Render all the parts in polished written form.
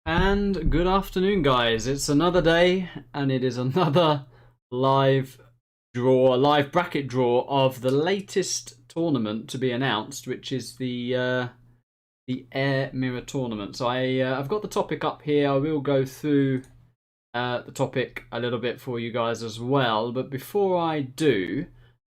And good afternoon, guys. It's another day, and it is another live live bracket draw of the latest tournament to be announced, which is the Air Mirror tournament. So I've got the topic up here. I will go through the topic a little bit for you guys as well. But before I do,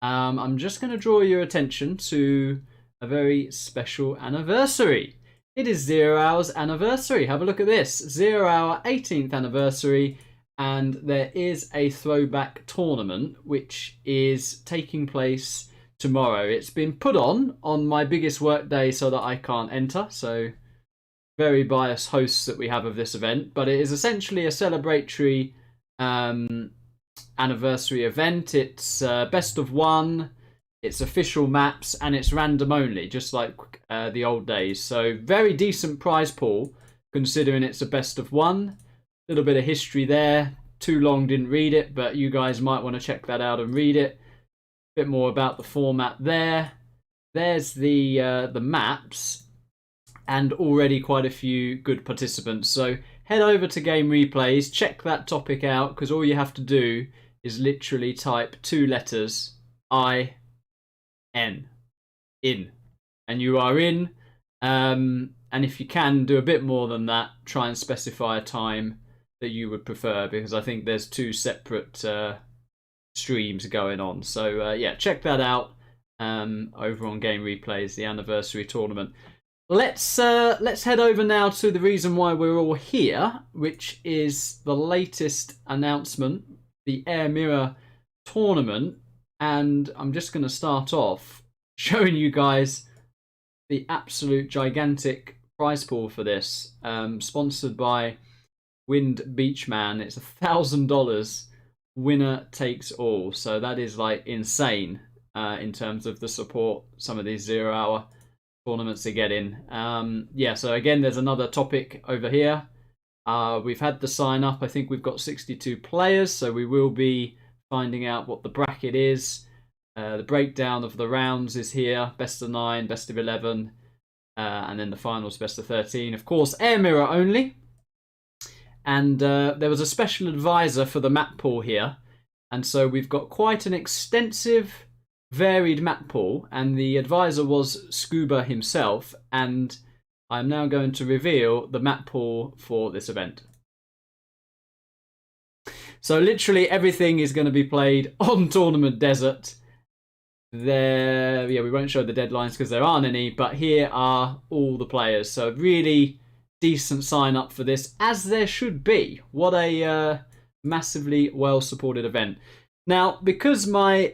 I'm just going to draw your attention to a very special anniversary. It is 0 Hour's anniversary. Have a look at this. 0 Hour 18th anniversary, and there is a throwback tournament which is taking place tomorrow. It's been put on my biggest work day so that I can't enter, so very biased hosts that we have of this event, but it is essentially a celebratory anniversary event. It's best of one. It's official maps, and it's random only, just like the old days. So very decent prize pool, considering it's a best of one. A little bit of history there. Too long, didn't read it, but you guys might want to check that out and read it. A bit more about the format there. There's the maps, and already quite a few good participants. So head over to Game Replays, check that topic out, because all you have to do is literally type 2 letters, in, and you are in. And if you can do a bit more than that, try and specify a time that you would prefer, because I think there's 2 separate streams going on. So yeah, check that out over on Game Replays, the anniversary tournament. Let's head over now to the reason why we're all here, which is the latest announcement, the Air Mirror tournament. And I'm just going to start off showing you guys the absolute gigantic prize pool for this, sponsored by Windbeachman. It's $1,000, winner takes all. So that is like insane in terms of the support some of these 0 Hour tournaments are getting. Yeah, so again, there's another topic over here. We've had the sign up. I think we've got 62 players, so we will be finding out what the bracket is. The breakdown of the rounds is here. Best of 9, best of 11, and then the finals, best of 13. Of course, Air Mirror only. And there was a special advisor for the map pool here. And so we've got quite an extensive, varied map pool. And the advisor was Scuba himself. And I'm now going to reveal the map pool for this event. So literally everything is going to be played on Tournament Desert. There, yeah, we won't show the deadlines because there aren't any, but here are all the players. So really decent sign up for this, as there should be. What a massively well supported event. Now, because my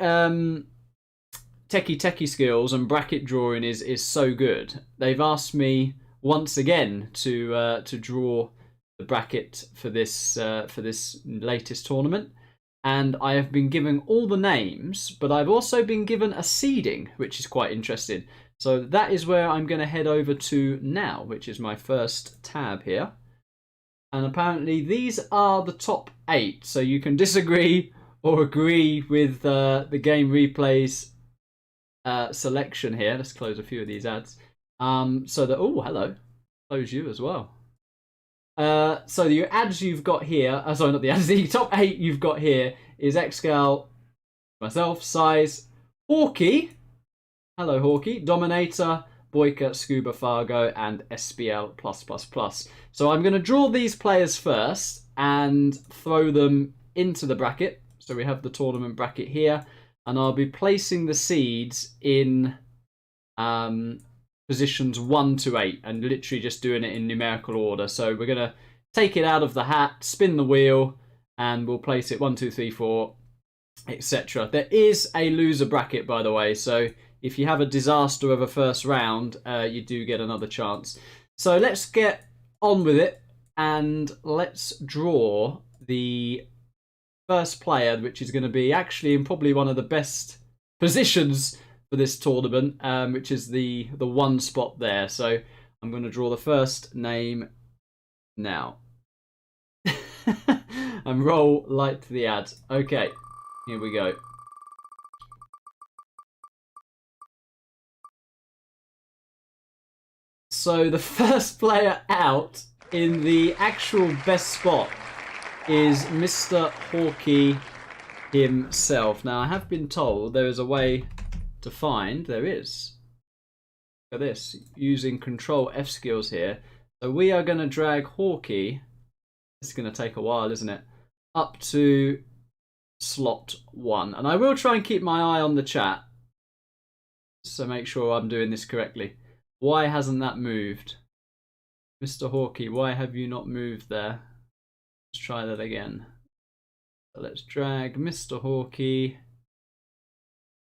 techie skills and bracket drawing is so good, they've asked me once again to draw the bracket for this latest tournament, and I have been given all the names, but I've also been given a seeding, which is quite interesting. So that is where I'm going to head over to now, which is my first tab here. And apparently these are the top 8, so you can disagree or agree with the Game Replays selection here. Let's close a few of these ads. So that, oh, hello, close you as well. So the ads you've got here, sorry, not the ads, the top 8 you've got here is Xcal, myself, Size, Hawkey, hello Hawkey, Dominator, Boyka, Scuba, Fargo, and SBL+++. So I'm going to draw these players first and throw them into the bracket. So we have the tournament bracket here, and I'll be placing the seeds in positions 1 to 8, and literally just doing it in numerical order. So we're going to take it out of the hat, spin the wheel, and we'll place it 1, 2, 3, 4, etc. There is a loser bracket, by the way, so if you have a disaster of a first round, you do get another chance. So let's get on with it, and let's draw the first player, which is going to be actually in probably one of the best positions for this tournament, which is the 1 spot there. So I'm going to draw the first name now. And roll light to the ad. Okay, here we go. So the first player out in the actual best spot is Mr. Hawkey himself. Now, I have been told there is a way to find. There is. Look at this. Using Control F skills here. So we are going to drag Hawkey. It's going to take a while, isn't it? Up to slot 1. And I will try and keep my eye on the chat. So make sure I'm doing this correctly. Why hasn't that moved? Mr. Hawkey, why have you not moved there? Let's try that again. So let's drag Mr. Hawkey.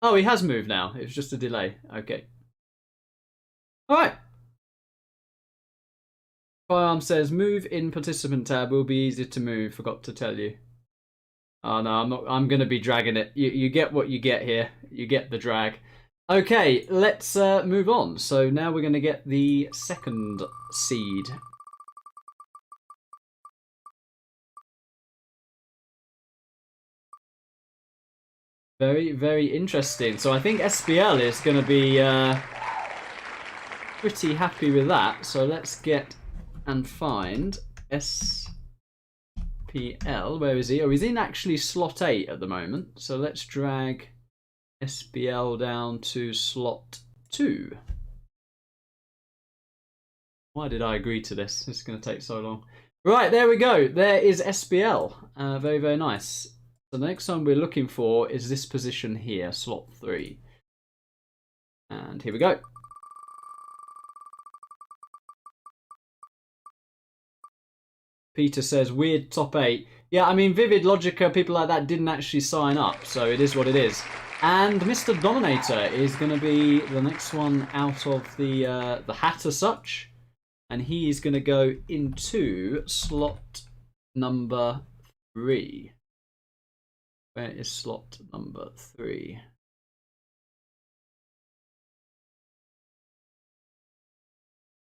Oh, he has moved now. It was just a delay. Okay. Alright. Firearm says, move in participant tab will be easy to move. Forgot to tell you. Oh no, I'm not. I'm going to be dragging it. You get what you get here. You get the drag. Okay, let's move on. So now we're going to get the second seed. Very, very interesting. So I think SPL is going to be pretty happy with that. So let's get and find SPL. Where is he? Oh, he's in actually slot 8 at the moment. So let's drag SPL down to slot 2. Why did I agree to this? This is going to take so long. Right, there we go. There is SPL. Very, very nice. So the next one we're looking for is this position here, slot 3. And here we go. Peter says, weird top 8. Yeah, I mean, Vivid, Logica, people like that didn't actually sign up, so it is what it is. And Mr. Dominator is going to be the next one out of the hat as such. And he is going to go into slot number 3. Where is slot number 3?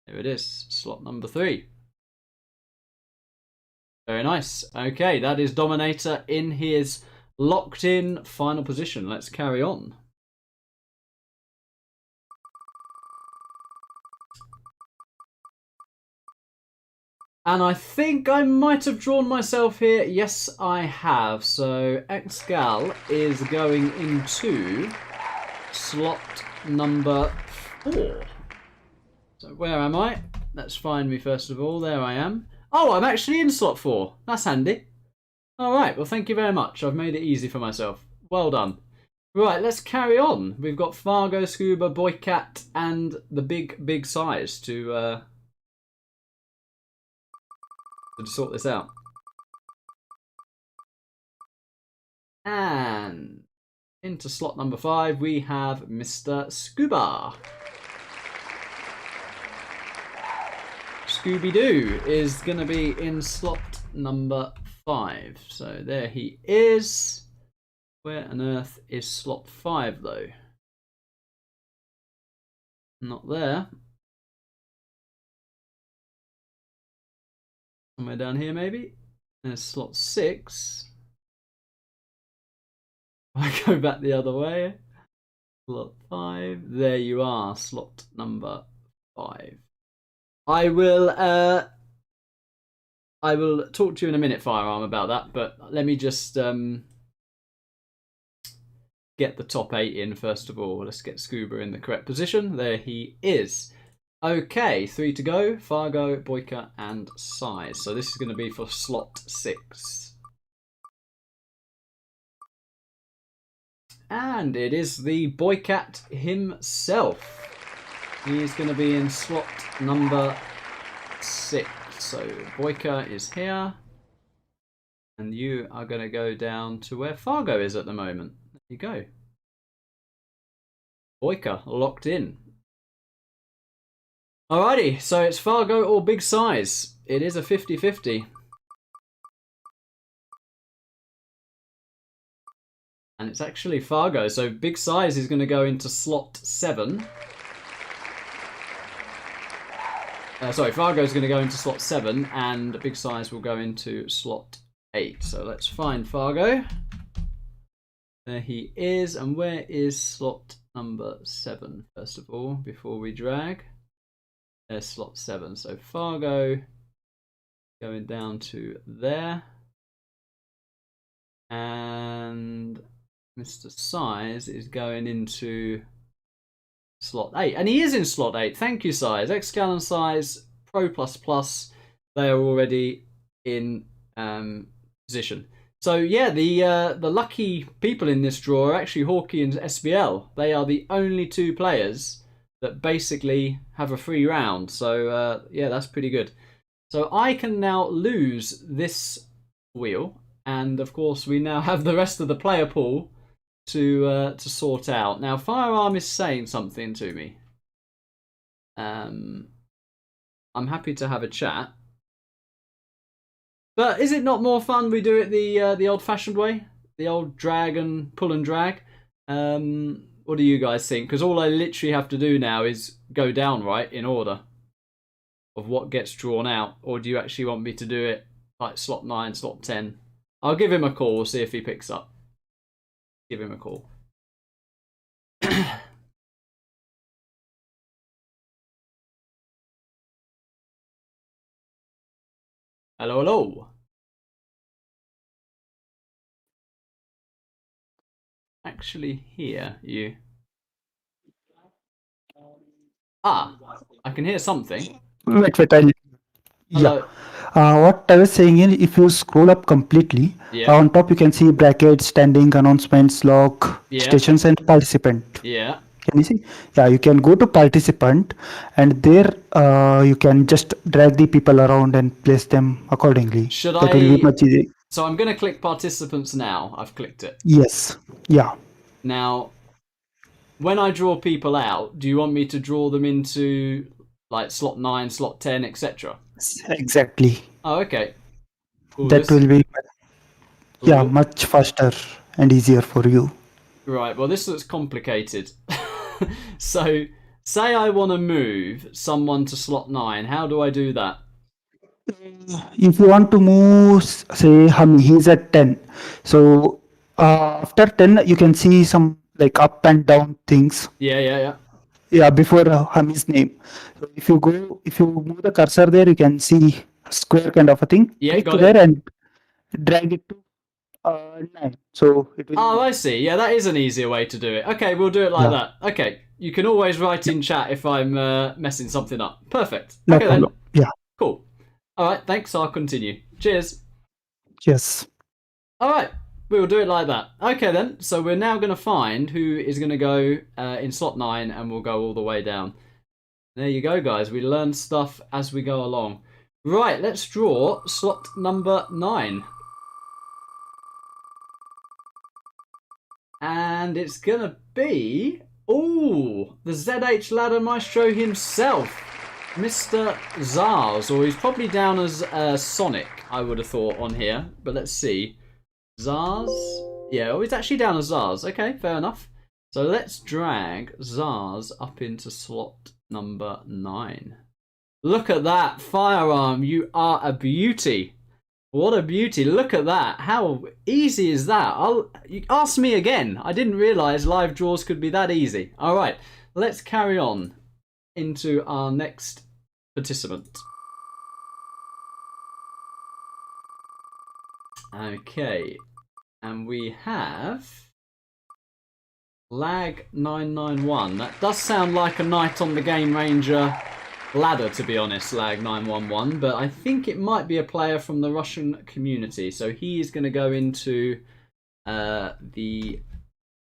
There it is, slot number 3. Very nice. Okay, that is Dominator in his locked in final position. Let's carry on. And I think I might have drawn myself here. Yes, I have. So Xgal is going into slot number 4. So where am I? Let's find me first of all. There I am. Oh, I'm actually in slot 4. That's handy. Alright, well thank you very much. I've made it easy for myself. Well done. Right, let's carry on. We've got Fargo, Scuba, Boycat, and the big size to sort this out. And into slot number 5 we have Mr. Scuba. Scooby-Doo is going to be in slot number 5. So there he is. Where on earth is slot 5 though? Not there. Somewhere down here maybe. There's slot 6. I go back the other way. Slot 5. There you are, slot number 5. I will talk to you in a minute, Firearm, about that, but let me just get the top 8 in first of all. Let's get Scuba in the correct position. There he is. Okay, 3 to go. Fargo, Boyka, and Size. So this is going to be for slot 6. And it is the Boycat himself. He is going to be in slot number 6. So Boyka is here. And you are going to go down to where Fargo is at the moment. There you go. Boyka locked in. Alrighty, so it's Fargo or Big Size. It is a 50-50. And it's actually Fargo, so Big Size is going to go into slot 7. Sorry, Fargo is going to go into slot 7, and Big Size will go into slot 8. So let's find Fargo. There he is, and where is slot number 7, first of all, before we drag? There's slot 7. So Fargo going down to there. And Mr. Size is going into slot 8. And he is in slot 8. Thank you, Size. Excalon Size, Pro++. They are already in position. So yeah, the lucky people in this draw are actually Hawkeye and SBL. They are the only 2 players that basically have a free round. So yeah, that's pretty good. So I can now lose this wheel, and of course we now have the rest of the player pool to sort out. Now Firearm is saying something to me. I'm happy to have a chat. But is it not more fun we do it the old-fashioned way? The old drag and pull and drag? What do you guys think? Because all I literally have to do now is go down, right, in order of what gets drawn out. Or do you actually want me to do it like slot 9, slot 10? I'll give him a call. We'll see if he picks up. Give him a call. Hello, hello. Actually hear you. Ah, I can hear something. Wait, Hello. what I was saying is, if you scroll up completely, Yeah. on top you can see brackets, standing, announcements, log, Yeah. stations, and participant. Yeah. Can you see? Yeah, you can go to participant, and there you can just drag the people around and place them accordingly. Should That will be much easier. So I'm going to click participants now. I've clicked it. Yes. Yeah. Now, when I draw people out, do you want me to draw them into like slot 9, slot 10, etc.? Exactly. Oh, okay. Ooh, That will be much faster and easier for you. Right, well this looks complicated. So, say I want to move someone to slot 9, how do I do that? If you want to move, say he's at 10. So after 10, you can see some like up and down things. Yeah. Yeah, before Hami's name. So if you move the cursor there, you can see a square kind of a thing. Yeah, Click got there it. and drag it to 9. So it will. Oh, I see. Yeah, that is an easier way to do it. Okay, we'll do it like that. Okay, you can always write in chat if I'm messing something up. Perfect. No Okay problem. then. Yeah. Cool. All right, thanks. I'll continue. Cheers. Yes. All right, we will do it like that. Okay then. So we're now going to find who is going to go in slot 9, and we'll go all the way down. There you go, guys. We learn stuff as we go along. Right, let's draw slot number 9. And it's going to be... Ooh, the ZH Ladder Maestro himself. Mr. Zars, or he's probably down as Sonic, I would have thought on here. But let's see. Zars? Yeah, oh, he's actually down as Zars. Okay, fair enough. So let's drag Zars up into slot number 9. Look at that, Firearm. You are a beauty. What a beauty. Look at that. How easy is that? You ask me again. I didn't realise live draws could be that easy. All right, let's carry on into our next participant. Okay, and we have Lag 991. That does sound like a Knight on the Game Ranger ladder, to be honest, Lag 911, but I think it might be a player from the Russian community. So he is going to go into the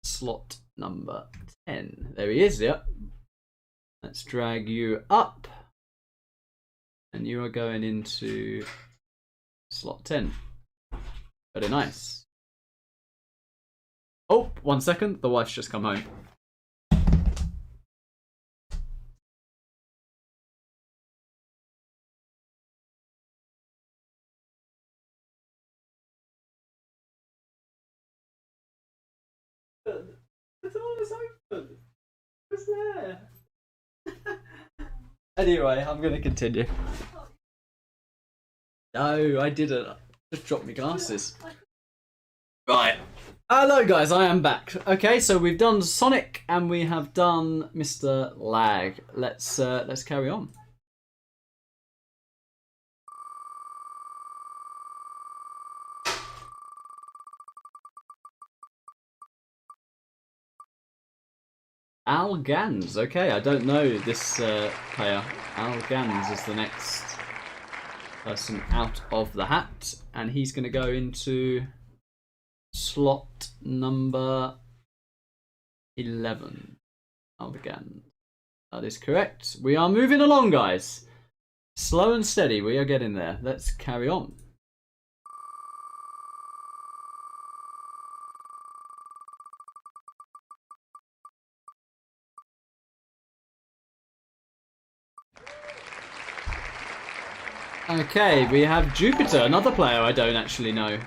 slot number 10. There he is, yep. Let's drag you up. And you are going into slot 10. Very nice. Oh, 1 second. The wife's just come home. It's almost open. It's there. Anyway, I'm going to continue. No, I didn't. I just dropped my glasses. Right. Hello guys, I am back. Okay, so we've done Sonic and we have done Mr. Lag. Let's carry on. Al Gans. Okay, I don't know this player. Al Gans is the next person out of the hat, and he's going to go into slot number 11. Al Gans. That is correct. We are moving along, guys. Slow and steady. We are getting there. Let's carry on. Okay, we have Jupiter, another player I don't actually know,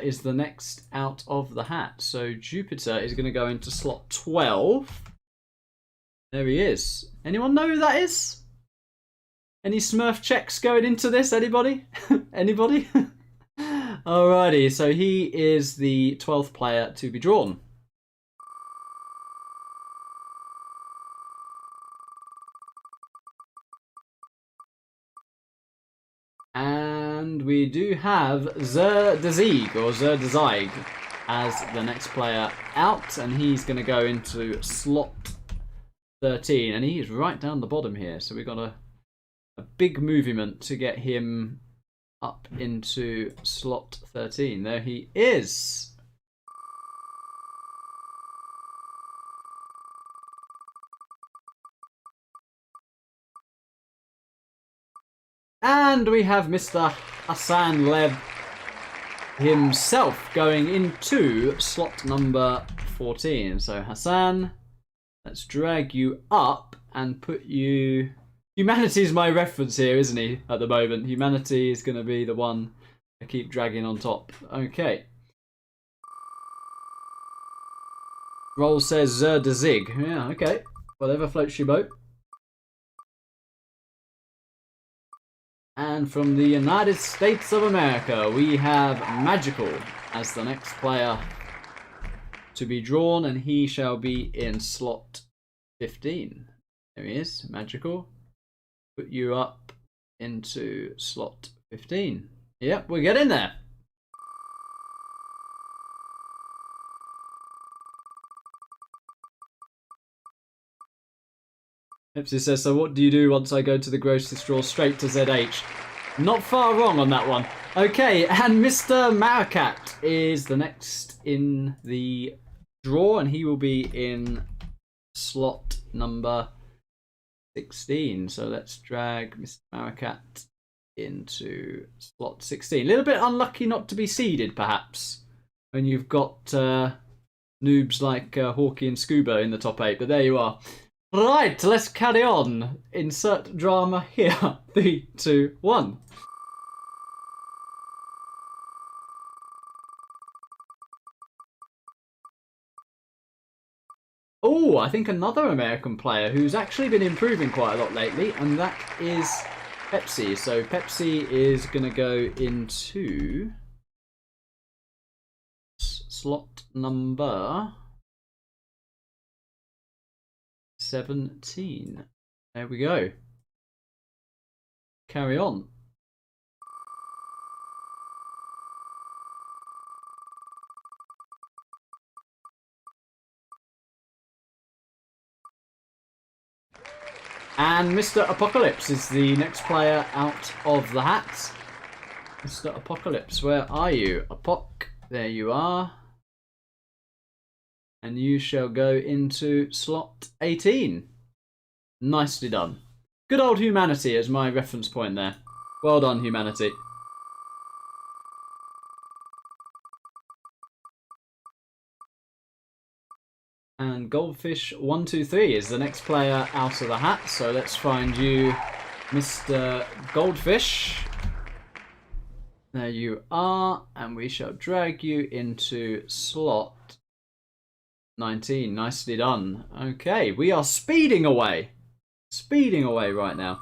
is the next out of the hat. So Jupiter is going to go into slot 12. There he is. Anyone know who that is? Any Smurf checks going into this? Anybody? Anybody? Alrighty, so he is the 12th player to be drawn. And we do have Zerdezig, or Zerdezig, as the next player out, and he's going to go into slot 13, and he is right down the bottom here, so we've got a big movement to get him up into slot 13. There he is. And we have Mr. Hassan Lev himself going into slot number 14. So Hassan, let's drag you up and put you... Humanity is my reference here, isn't he, at the moment? Humanity is going to be the one I keep dragging on top. Okay. Roll says Zerdezig. Yeah, okay. Whatever floats your boat. And from the United States of America, we have Magical as the next player to be drawn, and he shall be in slot 15. There he is, Magical. Put you up into slot 15. Yep, we're getting there. Pepsi says, so what do you do once I go to the grocery store? Straight to ZH. Not far wrong on that one. Okay, and Mr. Maracat is the next in the draw, and he will be in slot number 16. So let's drag Mr. Maracat into slot 16. A little bit unlucky not to be seeded, perhaps, when you've got noobs like Hawkeye and Scuba in the top 8, but there you are. Right, let's carry on. Insert drama here. 3, 2, 1. Oh, I think another American player who's actually been improving quite a lot lately, and that is Pepsi. So Pepsi is going to go into slot number 17. There we go. Carry on. And Mr. Apocalypse is the next player out of the hat. Mr. Apocalypse, where are you? Apoc, there you are. And you shall go into slot 18. Nicely done. Good old Humanity as my reference point there. Well done, Humanity. And Goldfish123 is the next player out of the hat. So let's find you, Mr. Goldfish. There you are. And we shall drag you into slot 19. Nicely done. Okay, we are speeding away. Speeding away right now.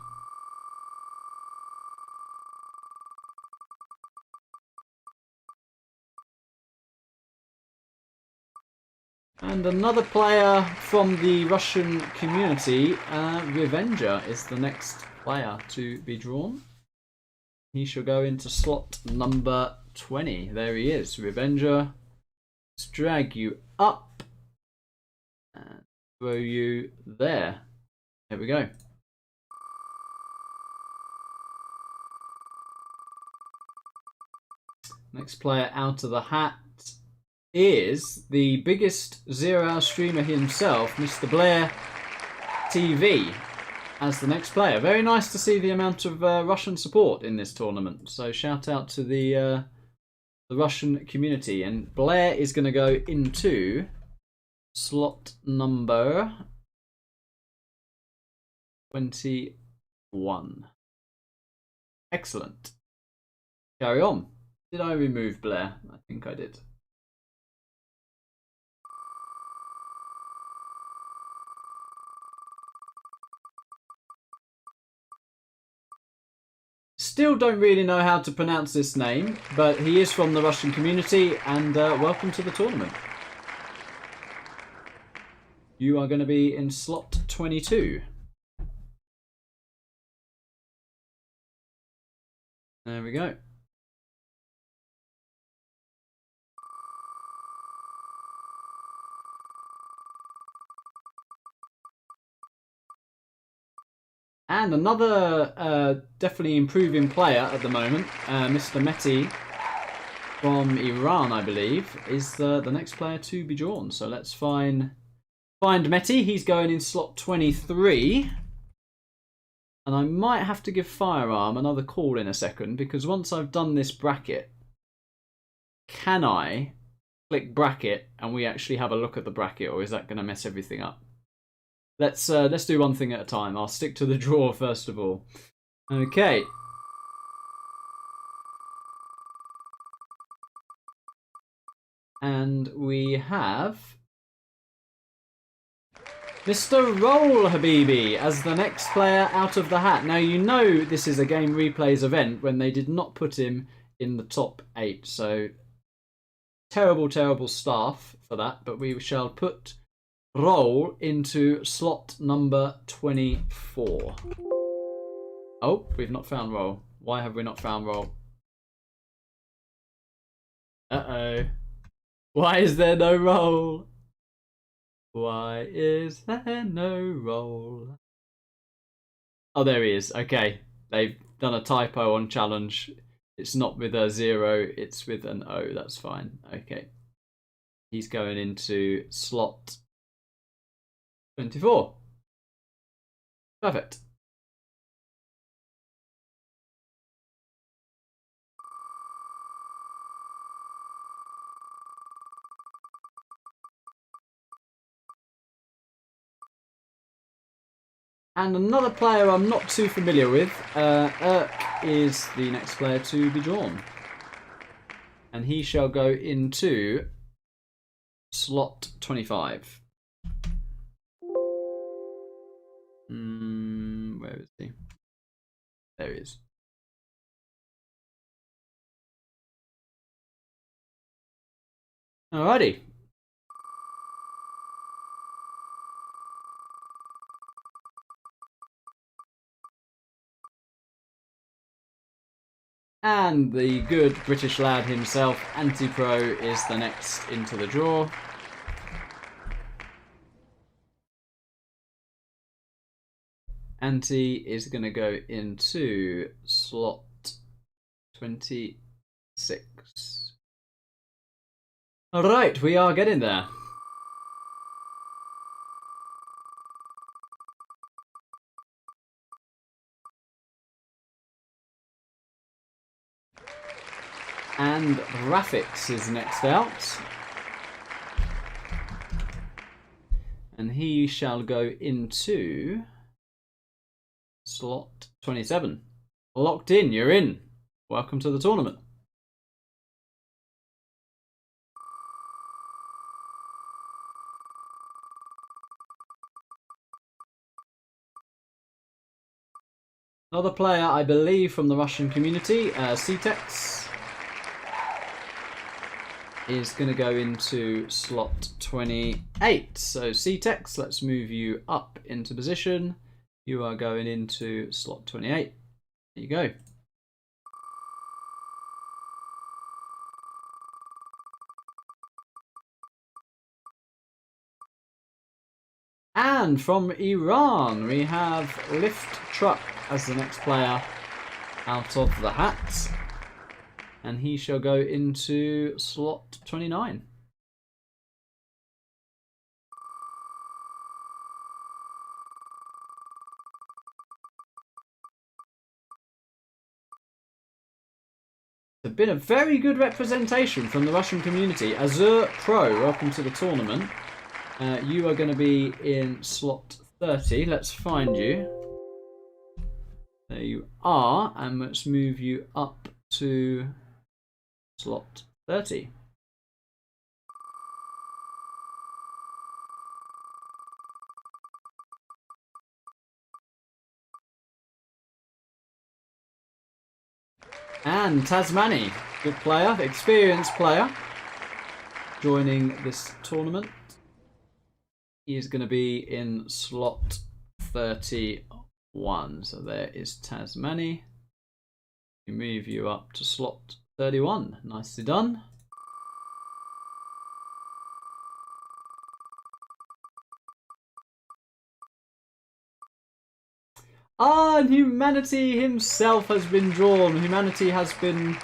And another player from the Russian community, Revenger, is the next player to be drawn. He shall go into slot number 20. There he is, Revenger. Let's drag you up. And throw you there. There we go. Next player out of the hat is the biggest 0-hour streamer himself, Mr. Blair TV, as the next player. Very nice to see the amount of Russian support in this tournament. So shout out to the Russian community. And Blair is going to go into slot number 21. Excellent. Carry on. Did I remove Blair? I think I did. Still don't really know how to pronounce this name, but he is from the Russian community, and welcome to the tournament. You are going to be in slot 22. There we go. And another definitely improving player at the moment, Mr. Mehdi from Iran, I believe, is the next player to be drawn. So let's find Mehdi. He's going in slot 23. And I might have to give Firearm another call in a second, because once I've done this bracket, can I click bracket and we actually have a look at the bracket, or is that going to mess everything up? Let's do one thing at a time. I'll stick to the draw first of all. Okay. And we have Mr. Roll Habibi as the next player out of the hat. Now you know this is a Game Replays event when they did not put him in the top 8. So terrible, terrible staff for that. But we shall put Roll into slot number 24. Oh, we've not found Roll. Why have we not found Roll? Uh-oh. Why is there no Roll? Why is there no Roll? Oh, there he is. Okay. They've done a typo on challenge. It's not with a 0, it's with an O. That's fine. Okay. He's going into slot 24. Perfect. And another player I'm not too familiar with, is the next player to be drawn. And he shall go into slot 25. Where is he? There he is. Alrighty. And the good British lad himself, Anti-Pro, is the next into the draw. Anti is going to go into slot 26. Alright, we are getting there. And Graphics is next out. And he shall go into slot 27. Locked in, you're in. Welcome to the tournament. Another player, I believe, from the Russian community, CTEX, is going to go into slot 28. So CTEX, let's move you up into position. You are going into slot 28. There you go. And from Iran, we have Lift Truck as the next player out of the hat. And he shall go into slot 29. It's been a very good representation from the Russian community. Azur Pro, welcome to the tournament. You are going to be in slot 30. Let's find you. There you are, and let's move you up to slot 30. And Tasmani, good player, experienced player, joining this tournament. He is going to be in slot 31. So there is Tasmani. We move you up to slot 31. Nicely done. And Humanity himself has been drawn. Humanity has been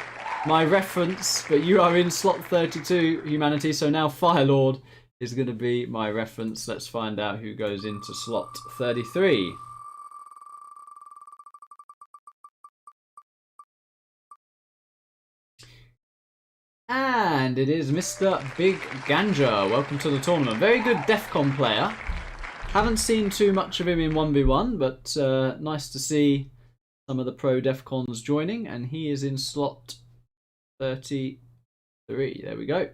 my reference, but you are in slot 32, Humanity. So now Firelord is going to be my reference. Let's find out who goes into slot 33. And it is Mr. Big Ganja. Welcome to the tournament. Very good DEFCON player. Haven't seen too much of him in 1v1, but nice to see some of the pro DEFCONs joining, and he is in slot 33. There we go.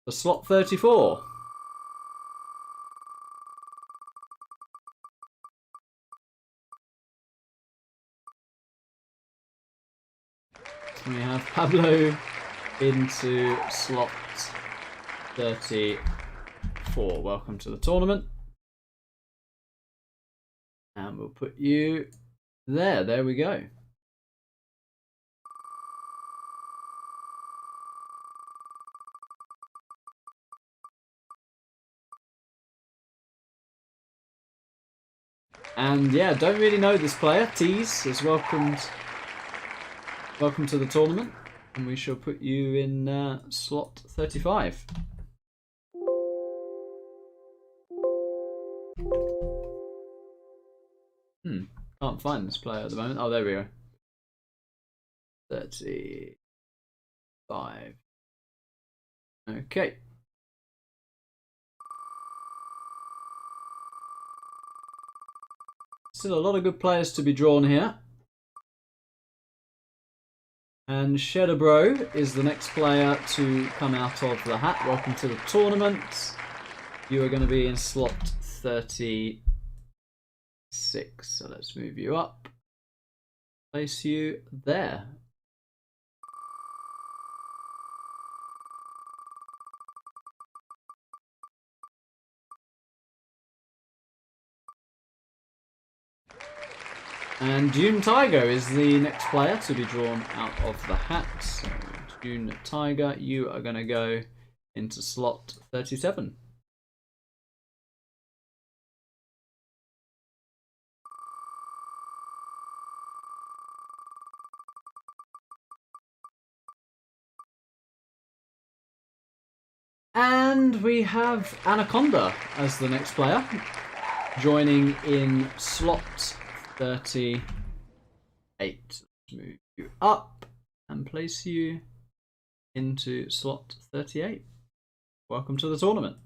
For slot 34. We have Pablo into slot 34. Welcome to the tournament. And we'll put you there. There we go. And yeah, don't really know this player. Tease is welcomed. Welcome to the tournament. And we shall put you in slot 35. Can't find this player at the moment. Oh, there we go. 35. Okay. Still a lot of good players to be drawn here. And Shedabro is the next player to come out of the hat. Welcome to the tournament. You are going to be in slot 36. So let's move you up. Place you there. And June Tiger is the next player to be drawn out of the hat. So June Tiger, you are going to go into slot 37. And we have Anaconda as the next player, joining in slot 38. Let's move you up and place you into slot 38. Welcome to the tournament.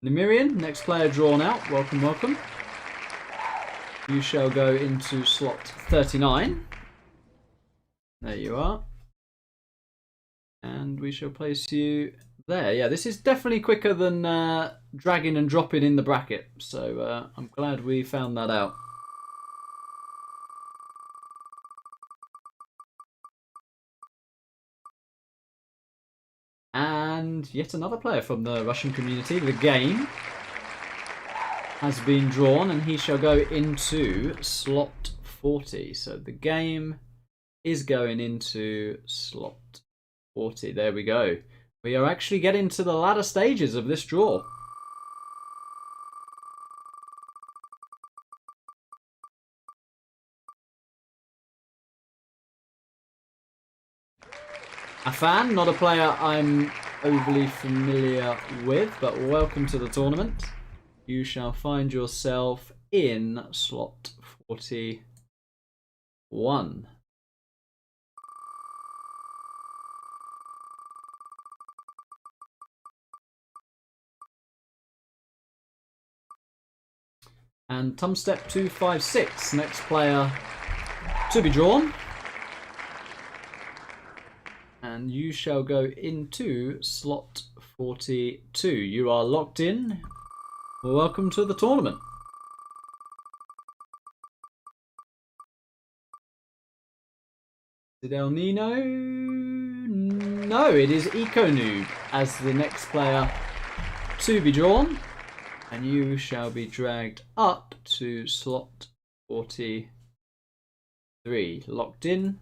Nemirian, next player drawn out. Welcome, welcome. You shall go into slot 39. There you are. And we shall place you there. Yeah, this is definitely quicker than dragging and dropping in the bracket. So I'm glad we found that out. And yet another player from the Russian community, the game, has been drawn, and he shall go into slot 40. So the game is going into slot 40. There we go. We are actually getting to the latter stages of this draw. A fan, not a player I'm overly familiar with, but welcome to the tournament. You shall find yourself in slot 41. And Tumstep 256, next player to be drawn. And you shall go into slot 42. You are locked in. Welcome to the tournament. Is it El Nino? No, it is Eco Noob as the next player to be drawn. And you shall be dragged up to slot 43. Locked in.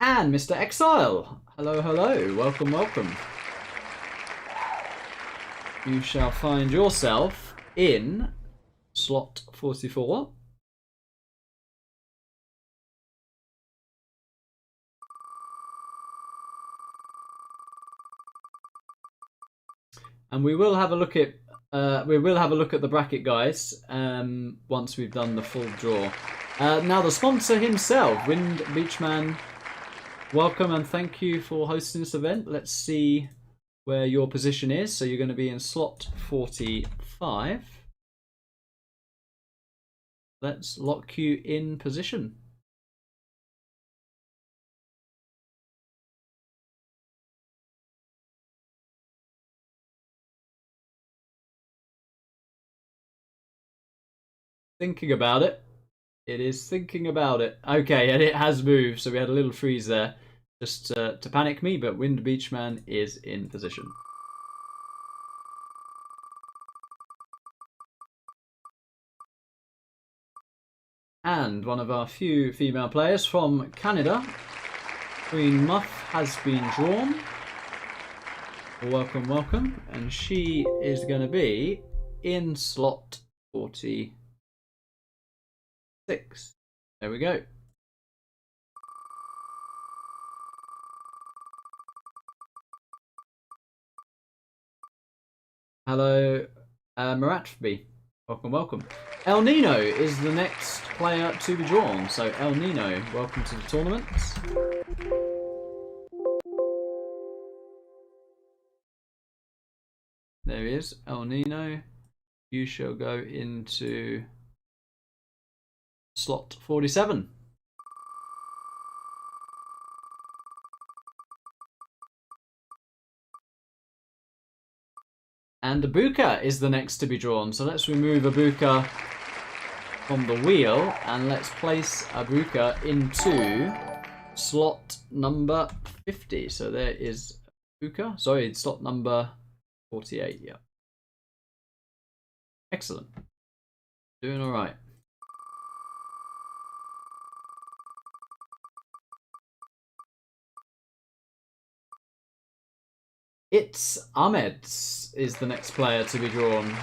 And Mr. Exile. Hello, hello. Welcome, welcome. You shall find yourself in slot 44. And we will have a look at the bracket, guys, once we've done the full draw. Now the sponsor himself, windbeachman, welcome and thank you for hosting this event. Let's see where your position is. So you're going to be in slot 45. Let's lock you in position. Thinking about it. It is thinking about it. Okay, and it has moved, so we had a little freeze there just to panic me, but windbeachman is in position. And one of our few female players from Canada, Queen Muff, has been drawn. Welcome, welcome. And she is going to be in slot 46. There we go. Hello, Maratby. Welcome, welcome. El Nino is the next player to be drawn. So El Nino, welcome to the tournament. There he is, El Nino. You shall go into slot 47. And Abuka is the next to be drawn. So let's remove Abuka from the wheel and let's place Abuka into slot number 50. So there is Abuka. Sorry, slot number 48. Yeah. Excellent. Doing all right. It's Ahmed's is the next player to be drawn.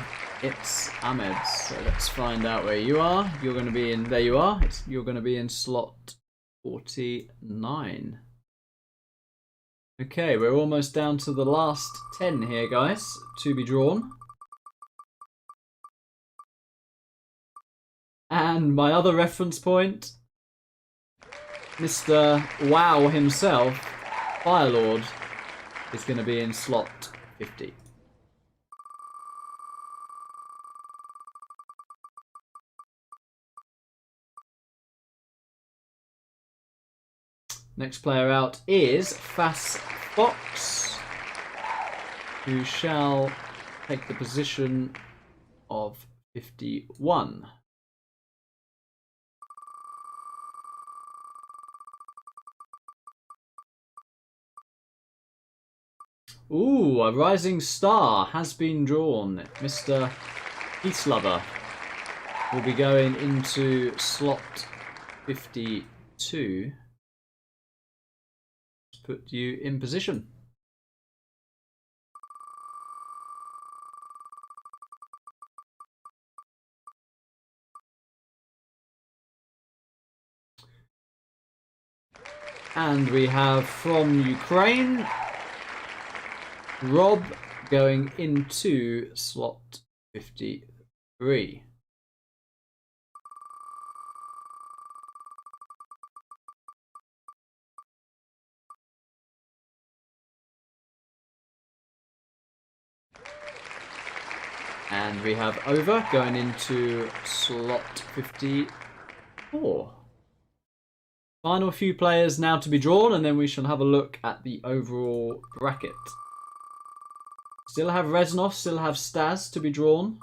It's Ahmed's. So let's find out where you are. You're going to be in. There you are. You're going to be in slot 49. Okay, we're almost down to the last 10 here, guys, to be drawn. And my other reference point, Mr. Wow himself, Firelord, is going to be in slot 50. Next player out is Fass Fox, who shall take the position of 51. Ooh, a rising star has been drawn. Mr. Peace Lover will be going into slot 52. Let's put you in position. And we have from Ukraine, Rob going into slot 53. And we have Over going into slot 54. Final few players now to be drawn, and then we shall have a look at the overall bracket. Still have Reznov, still have Stas to be drawn.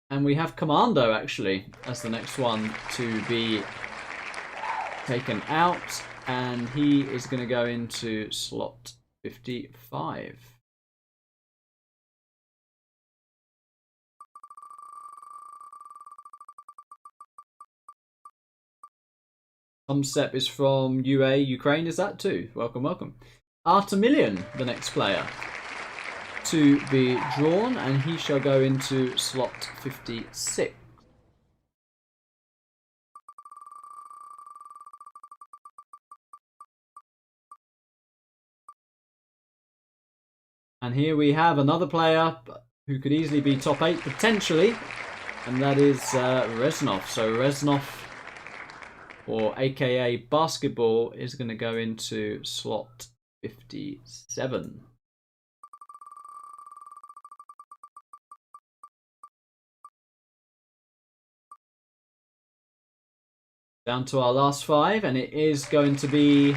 And we have Commando, actually, as the next one to be taken out. And he is going to go into slot 55. Step is from UA, Ukraine, is that too? Welcome, welcome. Artemillion, the next player to be drawn, and he shall go into slot 56. And here we have another player who could easily be top 8 potentially, and that is Reznov. So Reznov, or aka Basketball, is going to go into slot 57. Down to our last 5, and it is going to be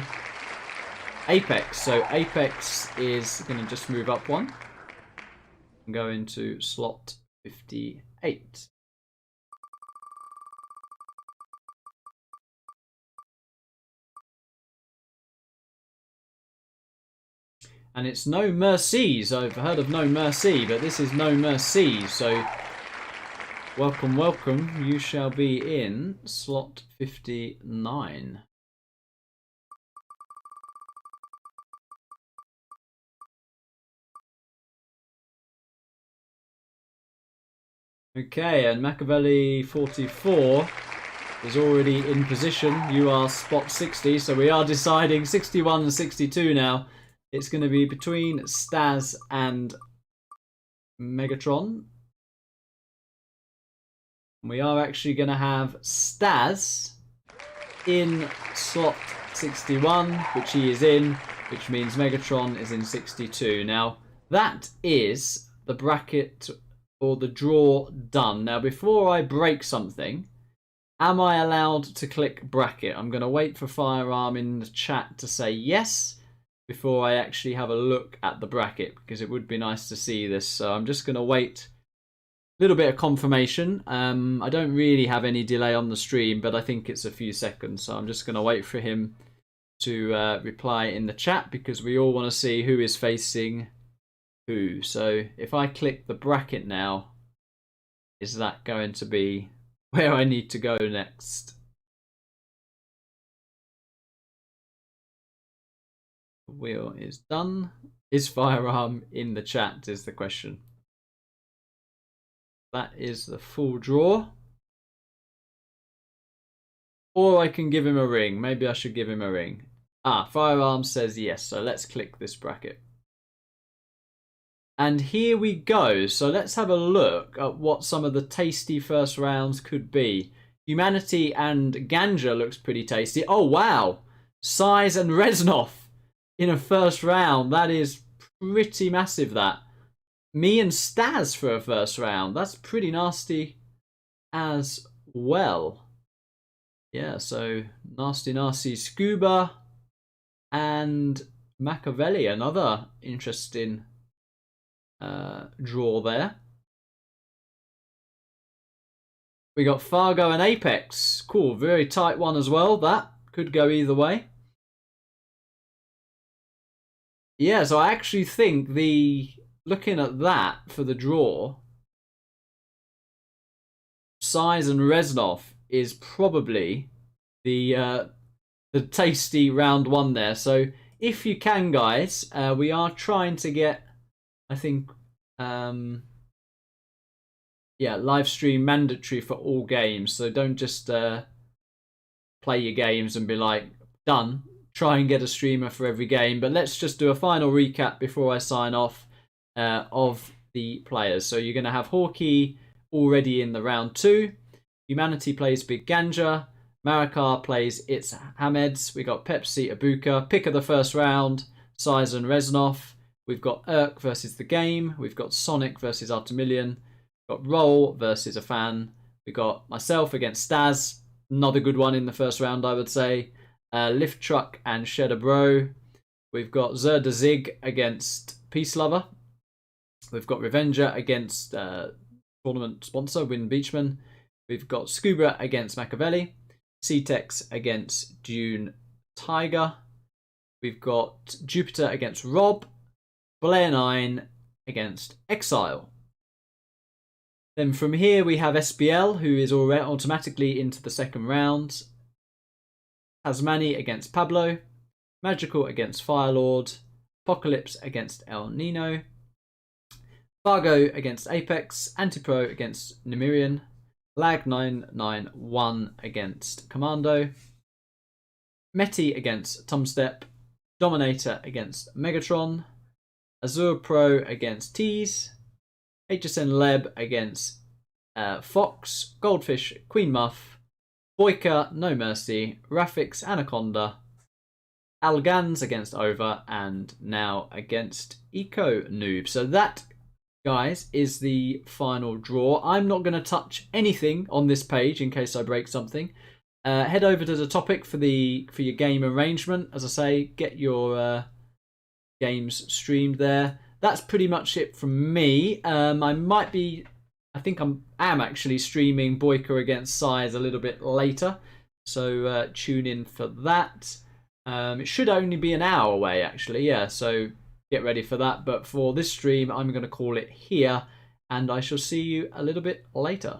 Apex. So Apex is going to just move up one and go into slot 58. And it's No Mercies. I've heard of No Mercy, but this is No Mercy. So welcome, welcome. You shall be in slot 59. Okay, and Machiavelli 44 is already in position. You are spot 60, so we are deciding 61 and 62 now. It's going to be between Stas and Megatron. We are actually going to have Stas in slot 61, which he is in, which means Megatron is in 62. Now, that is the bracket or the draw done. Now, before I break something, am I allowed to click bracket? I'm going to wait for Firearm in the chat to say yes before I actually have a look at the bracket, because it would be nice to see this. So I'm just going to wait a little bit of confirmation. I don't really have any delay on the stream, but I think it's a few seconds. So I'm just going to wait for him to reply in the chat, because we all want to see who is facing who. So if I click the bracket now, is that going to be where I need to go next? The wheel is done. Is Firearm in the chat is the question. That is the full draw. Or I can give him a ring. Maybe I should give him a ring. Ah, Firearm says yes. So let's click this bracket. And here we go. So let's have a look at what some of the tasty first rounds could be. Humanity and Ganja looks pretty tasty. Oh, wow. Size and Reznov in a first round. That is pretty massive, that. Me and Stas for a first round. That's pretty nasty as well. Yeah, so nasty Scuba and Machiavelli. Another interesting draw there. We got Fargo and Apex. Cool, very tight one as well. That could go either way. Yeah, so I actually think looking at that for the draw, Size and Reznov is probably the tasty round one there. So if you can, guys, we are trying to get, I think, live stream mandatory for all games. So don't just play your games and be like, done. Try and get a streamer for every game. But let's just do a final recap before I sign off of the players. So you're going to have Hawkeye already in the round 2. Humanity plays Big Ganja. Marakar plays It's Hameds. We got Pepsi, Abuka. Pick of the first round, Size and Reznov. We've got Urk versus The Game. We've got Sonic versus Artemillion. We've got Roll versus a fan. We've got myself against Staz. Another good one in the first round, I would say. Lift Truck and Shedder Bro. We've got Zerda Zig against Peace Lover. We've got Revenger against tournament sponsor Windbeachman. We've got Scuba against Machiavelli. C-Tex against Dune Tiger. We've got Jupiter against Rob. Blair 9 against Exile. Then from here we have SBL, who is already automatically into the second round. Tasmani against Pablo. Magical against Firelord. Apocalypse against El Nino. Fargo against Apex. Antipro against Nemirian. Lag 991 against Commando. Meti against Tumstep. Dominator against Megatron. Azure Pro against Tease. HSN Leb against Fox. Goldfish Queen Muff. Boyka No Mercy. Rafix Anaconda. Algans against Over. And now against Eco Noob. So that, guys, is the final draw. I'm not going to touch anything on this page in case I break something. Head over to the topic for your game arrangement. As I say, get your games streamed there. That's pretty much it from me. I think I am actually streaming Boyka against Size a little bit later, so tune in for that. It should only be an hour away, actually. Yeah, so get ready for that. But for this stream, I'm going to call it here, and I shall see you a little bit later.